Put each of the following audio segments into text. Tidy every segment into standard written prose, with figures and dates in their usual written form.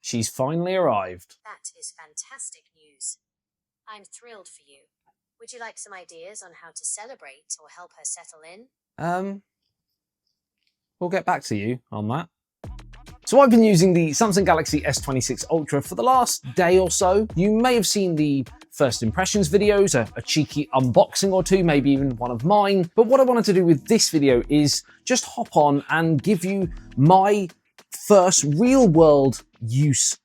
she's finally arrived. That is fantastic news. I'm thrilled for you. Would you like some ideas on how to celebrate or help her settle in? We'll get back to you on that. So I've been using the Samsung Galaxy S26 Ultra for the last day or so. You may have seen the first impressions videos, a cheeky unboxing or two, maybe even one of mine. But what I wanted to do with this video is just hop on and give you my first real world use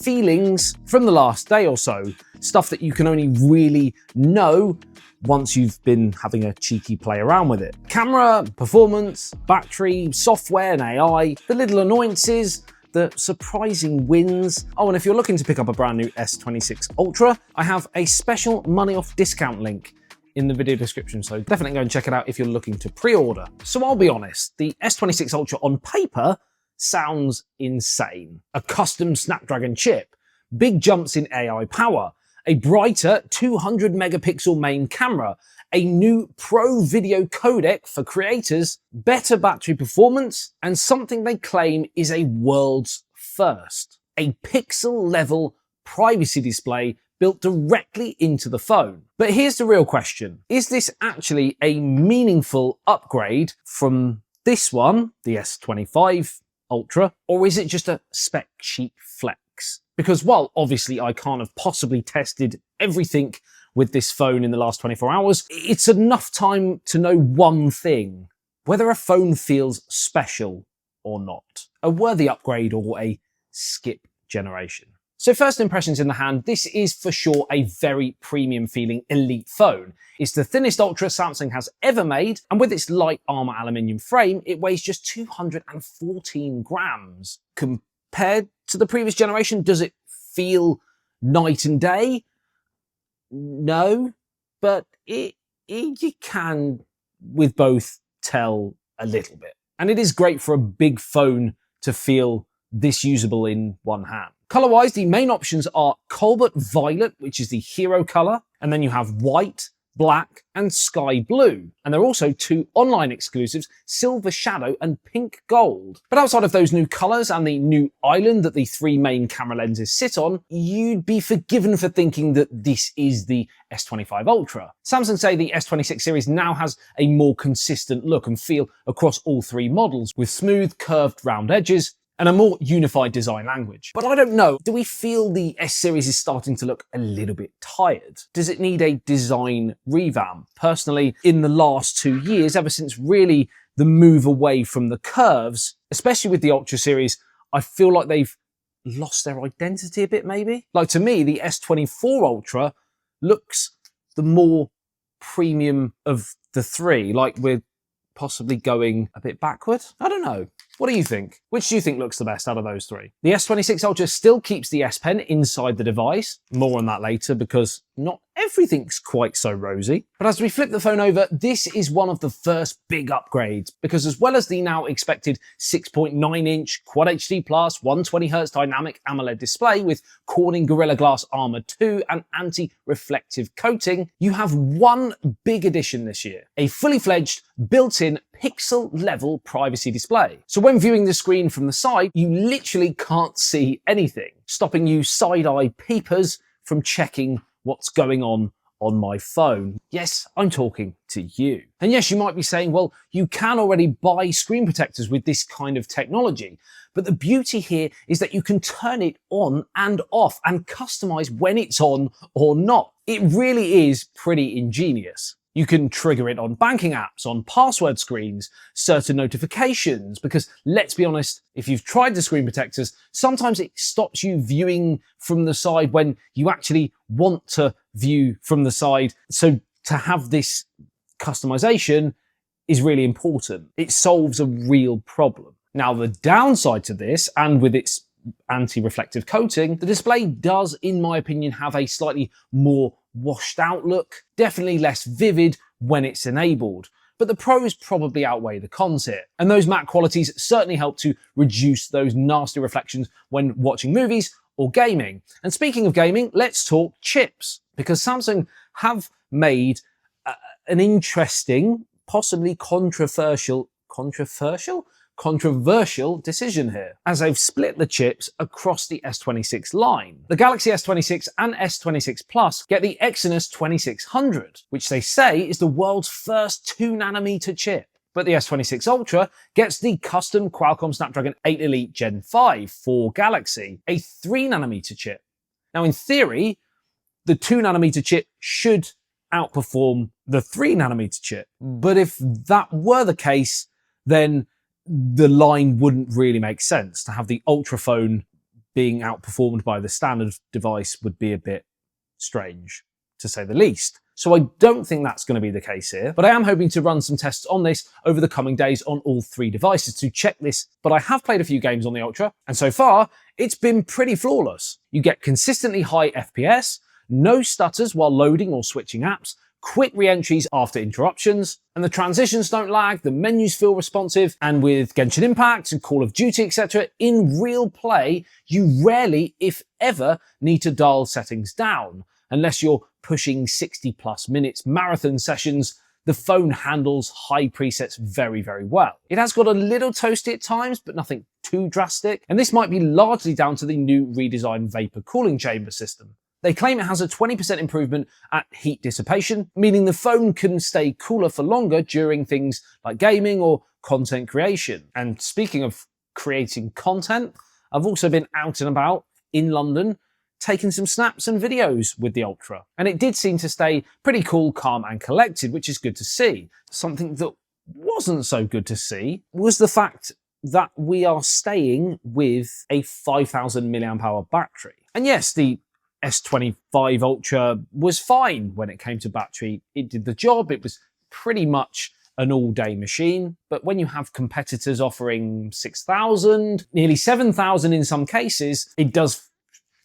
feelings from the last day or so. Stuff that you can only really know once you've been having a cheeky play around with it. Camera, performance, battery, software and AI, the little annoyances, the surprising wins. Oh, and if you're looking to pick up a brand new S26 Ultra, I have a special money off discount link in the video description, so definitely go and check it out if you're looking to pre-order. So I'll be honest, the S26 Ultra on paper sounds insane. A custom Snapdragon chip, big jumps in AI power, a brighter 200 megapixel main camera, a new pro video codec for creators, better battery performance, and something they claim is a world's first, a pixel level privacy display built directly into the phone. But here's the real question. Is this actually a meaningful upgrade from this one, the S25 Ultra, or is it just a spec sheet flex? Because while obviously I can't have possibly tested everything with this phone in the last 24 hours, it's enough time to know one thing: whether a phone feels special or not. A worthy upgrade or a skip generation. So first impressions in the hand, this is for sure a very premium feeling elite phone. It's the thinnest Ultra Samsung has ever made, and with its light armor aluminium frame, it weighs just 214 grams. Compared to the previous generation, does it feel night and day? No, but you can with both tell a little bit. And it is great for a big phone to feel this usable in one hand. Color-wise, the main options are Cobalt Violet, which is the hero color, and then you have white, black, and sky blue. And there are also two online exclusives, Silver Shadow and Pink Gold. But outside of those new colors and the new island that the three main camera lenses sit on, you'd be forgiven for thinking that this is the S25 Ultra. Samsung say the S26 series now has a more consistent look and feel across all three models, with smooth, curved, round edges, and a more unified design language. But I don't know, do we feel the S series is starting to look a little bit tired? Does it need a design revamp? Personally, in the last 2 years, ever since really the move away from the curves, especially with the Ultra series, I feel like they've lost their identity a bit maybe. Like to me, the S24 Ultra looks the more premium of the three, like we're possibly going a bit backward. I don't know. What do you think? Which do you think looks the best out of those three? The S26 Ultra still keeps the S Pen inside the device. More on that later because not everything's quite so rosy. But as we flip the phone over, this is one of the first big upgrades because as well as the now expected 6.9-inch Quad HD Plus 120Hz dynamic AMOLED display with Corning Gorilla Glass Armor 2 and anti-reflective coating, you have one big addition this year, a fully fledged built-in pixel-level privacy display. So when viewing the screen from the side, you literally can't see anything, stopping you side-eye peepers from checking what's going on my phone. Yes, I'm talking to you. And yes, you might be saying, well, you can already buy screen protectors with this kind of technology. But the beauty here is that you can turn it on and off and customize when it's on or not. It really is pretty ingenious. You can trigger it on banking apps, on password screens, certain notifications, because let's be honest, if you've tried the screen protectors, sometimes it stops you viewing from the side when you actually want to view from the side. So to have this customization is really important. It solves a real problem. Now, the downside to this, and with its anti-reflective coating, the display does, in my opinion, have a slightly more washed out look, definitely less vivid when it's enabled. But the pros probably outweigh the cons here. And those matte qualities certainly help to reduce those nasty reflections when watching movies or gaming. And speaking of gaming, let's talk chips, because Samsung have made an interesting, possibly controversial controversial decision here, as they've split the chips across the S26 line. The Galaxy S26 and S26 Plus get the Exynos 2600, which they say is the world's first 2nm chip. But the S26 Ultra gets the custom Qualcomm Snapdragon 8 Elite Gen 5 for Galaxy, a 3nm chip. Now, in theory, the 2nm chip should outperform the 3nm chip. But if that were the case, then the line wouldn't really make sense. To have the Ultra phone being outperformed by the standard device would be a bit strange, to say the least. So I don't think that's going to be the case here, but I am hoping to run some tests on this over the coming days on all 3 devices to check this. But I have played a few games on the Ultra, and so far, it's been pretty flawless. You get consistently high FPS, no stutters while loading or switching apps, quick re-entries after interruptions, and the transitions don't lag, the menus feel responsive, and with Genshin Impact and Call of Duty, etc., in real play, you rarely, if ever, need to dial settings down. Unless you're pushing 60+ minutes marathon sessions, the phone handles high presets very, very well. It has got a little toasty at times, but nothing too drastic, and this might be largely down to the new redesigned vapor cooling chamber system. They claim it has a 20% improvement at heat dissipation, meaning the phone can stay cooler for longer during things like gaming or content creation. And speaking of creating content, I've also been out and about in London taking some snaps and videos with the Ultra. And it did seem to stay pretty cool, calm and collected, which is good to see. Something that wasn't so good to see was the fact that we are staying with a 5,000 mAh battery. And yes, the S25 Ultra was fine when it came to battery. It did the job. It was pretty much an all-day machine. But when you have competitors offering 6,000, nearly 7,000 in some cases, it does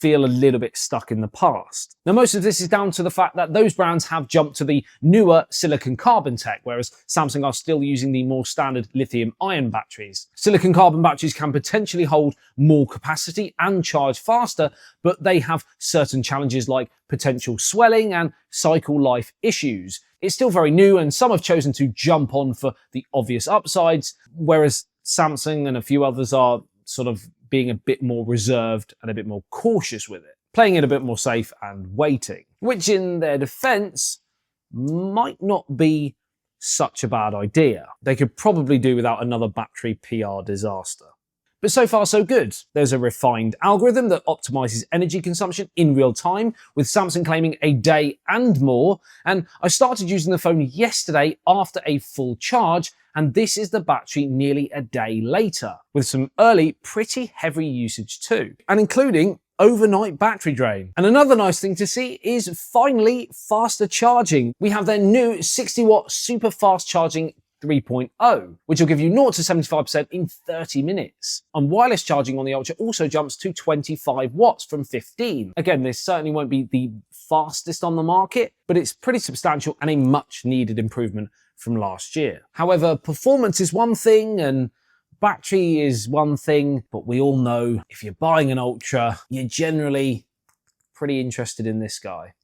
feel a little bit stuck in the past. Now, most of this is down to the fact that those brands have jumped to the newer silicon carbon tech, whereas Samsung are still using the more standard lithium-ion batteries. Silicon carbon batteries can potentially hold more capacity and charge faster, but they have certain challenges like potential swelling and cycle life issues. It's still very new, and some have chosen to jump on for the obvious upsides, whereas Samsung and a few others are sort of being a bit more reserved and a bit more cautious with it, playing it a bit more safe and waiting, which in their defense might not be such a bad idea. They could probably do without another battery PR disaster. But so far so good. There's a refined algorithm that optimizes energy consumption in real time, with Samsung claiming a day and more. And I started using the phone yesterday after a full charge, and this is the battery nearly a day later, with some early, pretty heavy usage too, and including overnight battery drain. And another nice thing to see is finally faster charging. We have their new 60-watt super fast charging 3.0, which will give you 0 to 75% in 30 minutes. And wireless charging on the Ultra also jumps to 25 watts from 15. Again, this certainly won't be the fastest on the market, but it's pretty substantial and a much needed improvement from last year. However, performance is one thing and battery is one thing, but we all know if you're buying an Ultra, you're generally pretty interested in this guy,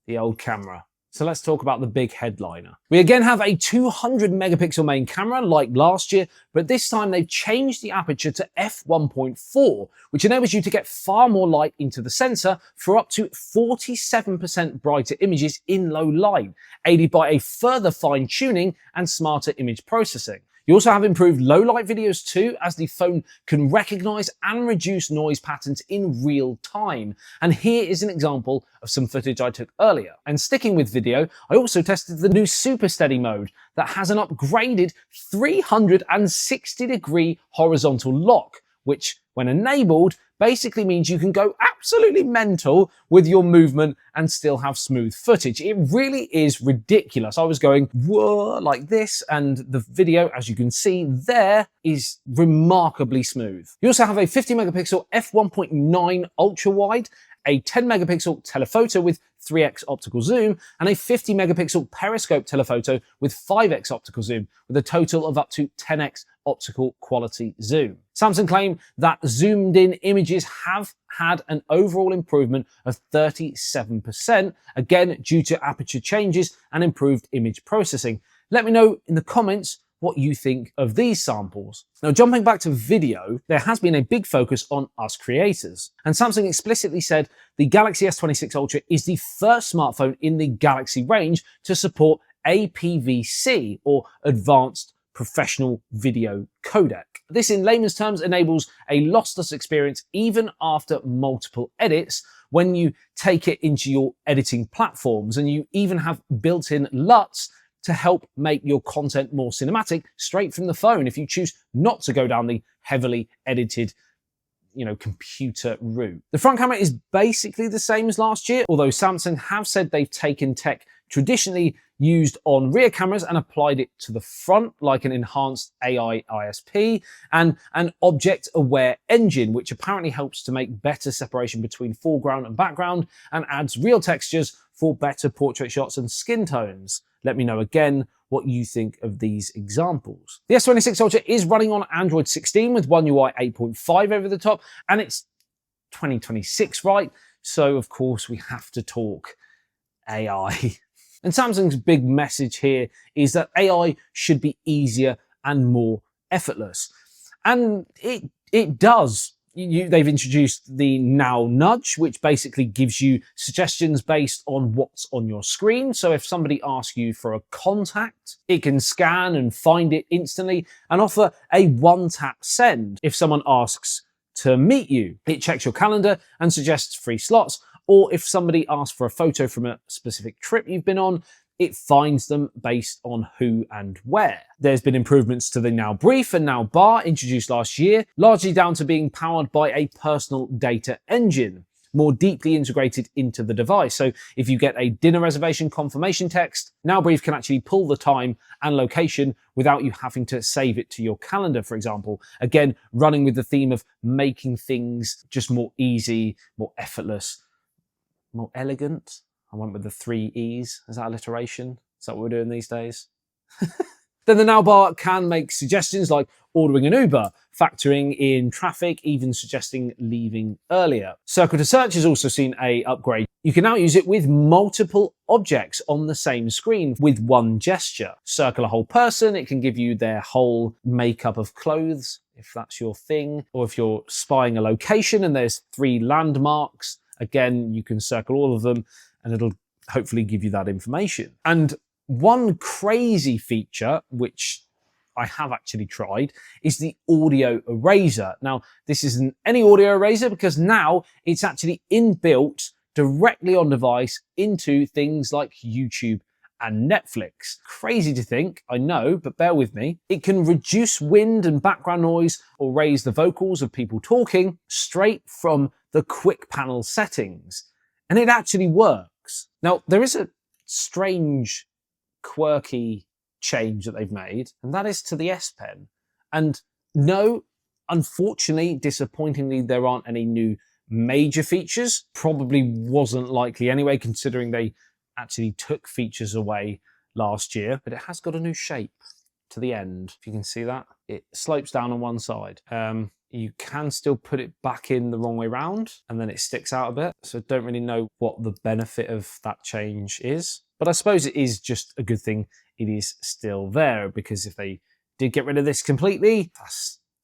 the old camera. So let's talk about the big headliner. We again have a 200 megapixel main camera like last year, but this time they've changed the aperture to f1.4, which enables you to get far more light into the sensor for up to 47% brighter images in low light, aided by a further fine tuning and smarter image processing. You also have improved low light videos too, as the phone can recognize and reduce noise patterns in real time. And here is an example of some footage I took earlier. And sticking with video, I also tested the new Super Steady mode that has an upgraded 360-degree horizontal lock, which, when enabled, basically means you can go absolutely mental with your movement and still have smooth footage. It really is ridiculous. I was going whoa like this, and the video, as you can see there, is remarkably smooth. You also have a 50 megapixel f1.9 ultra wide, a 10 megapixel telephoto with 3x optical zoom, and a 50 megapixel periscope telephoto with 5x optical zoom, with a total of up to 10x optical quality zoom. Samsung claim that zoomed in images have had an overall improvement of 37%, again due to aperture changes and improved image processing. Let me know in the comments what you think of these samples. Now, jumping back to video, there has been a big focus on us creators. And Samsung explicitly said the Galaxy S26 Ultra is the first smartphone in the Galaxy range to support APVC, or Advanced Professional Video Codec. This, in layman's terms, enables a lossless experience even after multiple edits when you take it into your editing platforms, and you even have built-in LUTs to help make your content more cinematic straight from the phone if you choose not to go down the heavily edited computer route. The front camera is basically the same as last year, although Samsung have said they've taken tech traditionally used on rear cameras and applied it to the front, like an enhanced AI ISP and an object-aware engine, which apparently helps to make better separation between foreground and background and adds real textures for better portrait shots and skin tones. Let me know again what you think of these examples. The S26 Ultra is running on Android 16 with One UI 8.5 over the top, and it's 2026, right? So of course we have to talk AI. And Samsung's big message here is that AI should be easier and more effortless. And it does. They've introduced the Now Nudge, which basically gives you suggestions based on what's on your screen. So if somebody asks you for a contact, it can scan and find it instantly and offer a one-tap send. If someone asks to meet you, it checks your calendar and suggests free slots. Or if somebody asks for a photo from a specific trip you've been on, it finds them based on who and where. There's been improvements to the Now Brief and Now Bar introduced last year, largely down to being powered by a personal data engine, more deeply integrated into the device. So if you get a dinner reservation confirmation text, Now Brief can actually pull the time and location without you having to save it to your calendar, for example. Again, running with the theme of making things just more easy, more effortless, more elegant. I went with the 3 E's. Is that alliteration? Is that what we're doing these days? Then the Now Bar can make suggestions like ordering an Uber, factoring in traffic, even suggesting leaving earlier. Circle to Search has also seen an upgrade. You can now use it with multiple objects on the same screen with one gesture. Circle a whole person, it can give you their whole makeup of clothes, if that's your thing. Or if you're spying a location and there's 3 landmarks, again, you can circle all of them and it'll hopefully give you that information. And one crazy feature, which I have actually tried, is the audio eraser. Now, this isn't any audio eraser because now it's actually inbuilt directly on device into things like YouTube and Netflix. Crazy to think, I know, but bear with me. It can reduce wind and background noise or raise the vocals of people talking straight from the quick panel settings. And it actually works. Now, there is a strange, quirky change that they've made, and that is to the S Pen. And no, unfortunately, disappointingly, there aren't any new major features. Probably wasn't likely anyway, considering they actually took features away last year, but it has got a new shape to the end. If you can see that, it slopes down on one side. You can still put it back in the wrong way round and then it sticks out a bit. So I don't really know what the benefit of that change is, but I suppose it is just a good thing it is still there, because if they did get rid of this completely,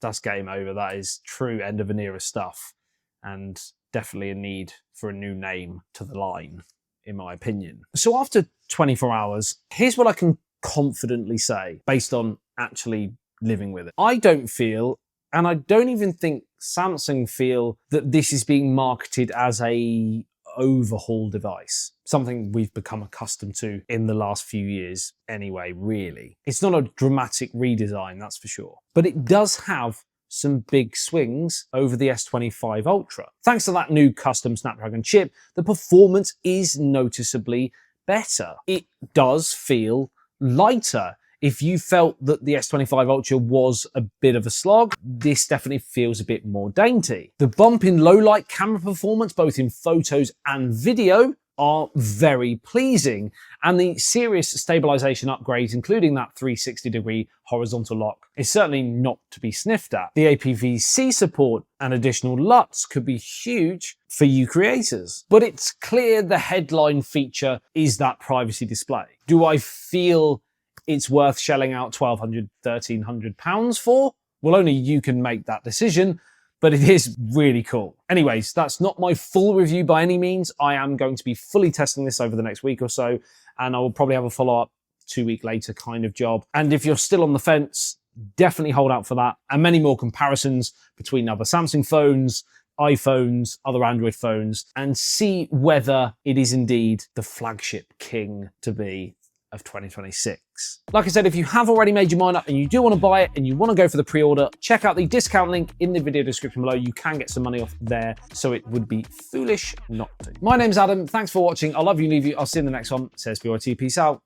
that's game over. That is true end of an era stuff, and definitely a need for a new name to the line, in my opinion. So after 24 hours, here's what I can confidently say based on actually living with it. I don't feel, and I don't even think Samsung feel, that this is being marketed as a overhaul device, something we've become accustomed to in the last few years anyway, really. It's not a dramatic redesign, that's for sure. But it does have some big swings over the S25 Ultra. Thanks to that new custom Snapdragon chip, the performance is noticeably better. It does feel lighter. If you felt that the S25 Ultra was a bit of a slog, this definitely feels a bit more dainty. The bump in low light camera performance, both in photos and video, are very pleasing. And the serious stabilization upgrades, including that 360-degree horizontal lock, is certainly not to be sniffed at. The APVC support and additional LUTs could be huge for you creators. But it's clear the headline feature is that privacy display. Do I feel it's worth shelling out £1,200, £1,300 for? Well, only you can make that decision, but it is really cool. Anyways, that's not my full review by any means. I am going to be fully testing this over the next week or so, and I will probably have a follow-up 2 week later kind of job. And if you're still on the fence, definitely hold out for that, and many more comparisons between other Samsung phones, iPhones, other Android phones, and see whether it is indeed the flagship king to be of 2026. Like I said, if you have already made your mind up and you do want to buy it and you want to go for the pre-order, check out the discount link in the video description below. You can get some money off there, so it would be foolish not to. My name's Adam. Thanks for watching. I love you, leave you. I'll see you in the next one. It says ASBYT. Peace out.